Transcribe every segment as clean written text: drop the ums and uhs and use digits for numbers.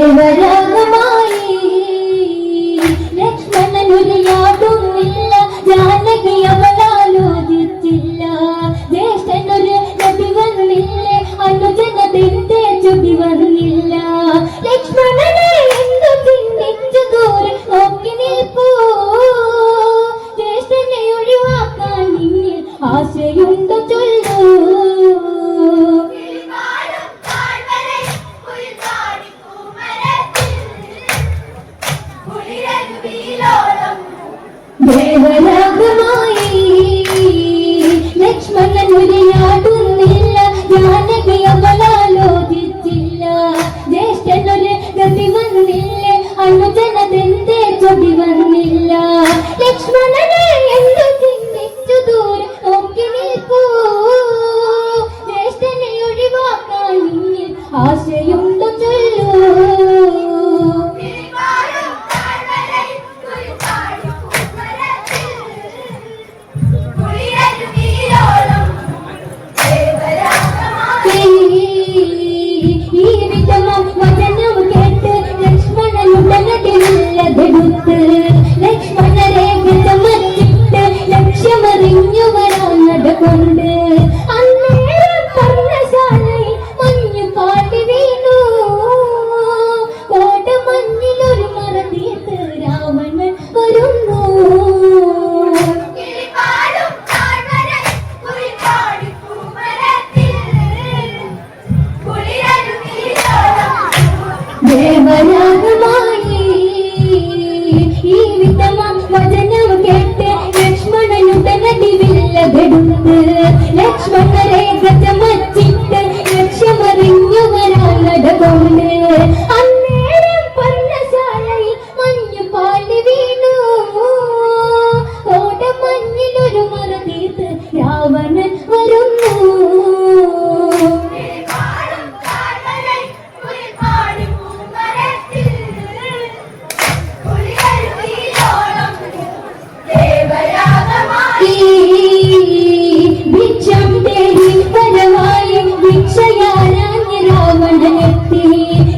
ദേവരാഗമായി ലക്ഷ്മണനുരയാടുന്നില്ല, ജാനകി അവളാലോചിച്ചില്ല. ജ്യേഷ്ഠനൊരു നദി വന്നില്ലേ, അനുജനതിന്റെ ചുടി വന്നില്ല. ലക്ഷ്മണനെ എന്തു ചിന്തിച്ചു ദൂരെ നോക്കി നിൽപ്പൂ, ജ്യേഷ്ഠനെ ഒഴിവാക്കാൻ നിന്നിൽ ആശയുണ്ടോ ചൊല്ലൂ. ദേവരാഗമായി ലക്ഷ്മണനുരയാടുന്നില്ല, ജാനകി അവളാലോചിച്ചില്ല. ജ്യേഷ്ഠനൊരു ഗതി വന്നില്ലേ, അനുജനതിന്റെ ചൊടി വന്നില്ല. ലക്ഷ്മണനെ എന്തു ചിന്തിച്ചു ദൂരെ നോക്കി നിൽപ്പൂ, ജ്യേഷ്ഠനെ ഒഴിവാക്കാൻ നിന്നിൽ ആശയുണ്ടോ ചൊല്ലൂ. ലക്ഷ്മണരെ ഗതമറ്റിട്ട് ലക്ഷ്യമറിഞ്ഞു വരാൻ നടകൊണ്ട് അന്നേരം പർണശാലയിൽ മഞ്ഞു പാട്ടി വീണു. കോടമഞ്ഞിലൊരു മറ തീർത്ത് രാവണൻ വരുന്നു. ദേവരാഗമായി ഈ വിധമം വചനം കേട്ട് ലക്ഷ്മണനുടനടി വില്ലകെടുത്ത് ലക്ഷ്മണരെ ഗതമറ്റിട്ട് ലക്ഷ്യമറിഞ്ഞു വരാൻ നടകൊണ്ട് അന്നേരം പർണശാലയിൽ മഞ്ഞു പാടി വീണു. കോടമഞ്ഞിലൊരു മറ തീർത്ത് രാവണൻ വരുന്നു. ഭിക്ഷം തേടി വരവായി ഭിക്ഷയാരാഞ്ഞ് രാവണനെത്തി.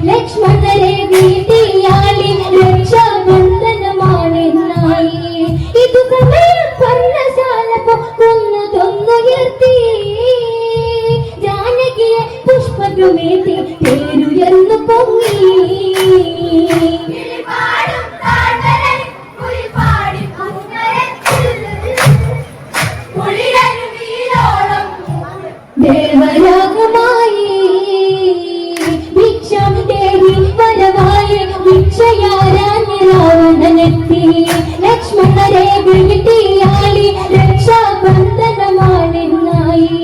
ലക്ഷ്മണരെ വീട്ടിയാളി രക്ഷാബന്ധനമാണെന്നായി. ഇതു സമയം പർണശാല കൊന്നു തൊന്നുയർത്തി. ജാനകിയെ പുഷ്പകമേറ്റി പേരുയർന്നു പൊങ്ങി. ദേവരാഗമായി ഭിക്ഷം തേടി വരവായി ഭിക്ഷയാരാഞ്ഞ് രാവണനെത്തി. ലക്ഷ്മണരെ വീട്ടിയാളി രക്ഷാബന്ധനമാണെന്നായി.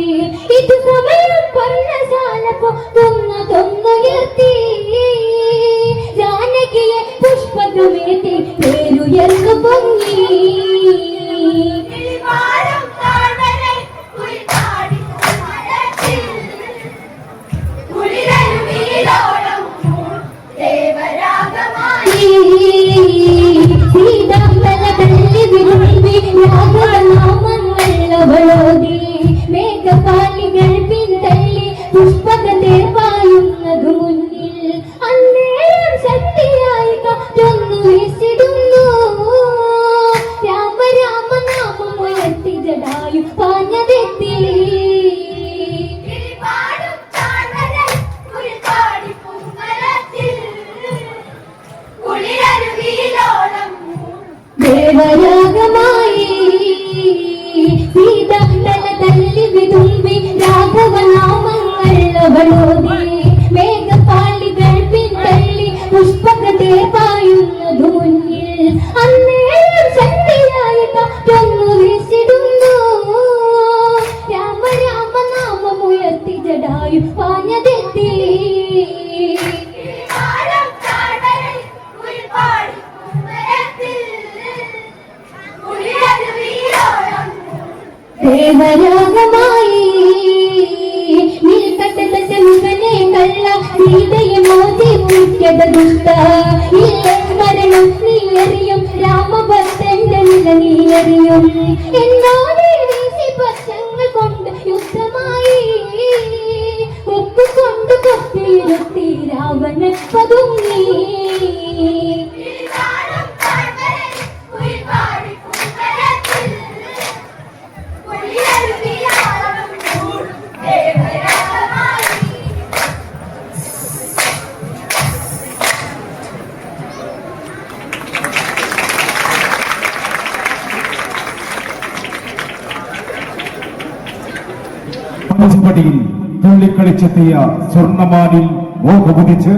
ഇതു സമയം പർണശാല കൊന്നു തൊന്നുയർത്തി. ജാനകിയെ പുഷ്പകമേറ്റി പേരുയർന്നു പൊങ്ങി. മേഘപാലികൾ പിന്തള്ളി പുഷ്പകത്തെ പായുന്നതു മുന്നിൽ അന്നേരം ശക്തിയായി കാറ്റൊന്നു വീശിടുന്നു. രാമ രാമ നാമം ഉയർത്തി ജടായു പാഞ്ഞതെത്തി. ദേവരാഗമായി സീത തല തല്ലി വിതുമ്പി രാഘവനാമങ്ങൾ അവളോതി. മേഘപാളികൾ പിന്തള്ളി പുഷ്പകത്തെ പായുന്നതു മുന്നിൽ അന്നേരം ശക്തിയായി കാറ്റൊന്നു വീശിടുന്നു. രാമ രാമ നാമം ഉയർത്തി ജടായു പാഞ്ഞതെത്തി. ദേവരാഗമായി നിൽക്കട്ടെ മുഖനെ കള്ള സീതയെ മോചി മുഖ്യത ദുഷ്ട. ഇല്ല മരണം നീയറിയും, രാമഭക്തന്റെ നില നീയറിയും. എന്നോട് വീശി പക്ഷങ്ങൾ കൊണ്ട് യുദ്ധമായി കൊപ്പുകൊണ്ട് കൊത്തിയിരുത്തി രാവണൻ പതുങ്ങി. പുതുപ്പടിയിൽ തുള്ളിക്കളിച്ചെത്തിയ സ്വർണ്ണമാനിൽ മോഹമുദിച്ച്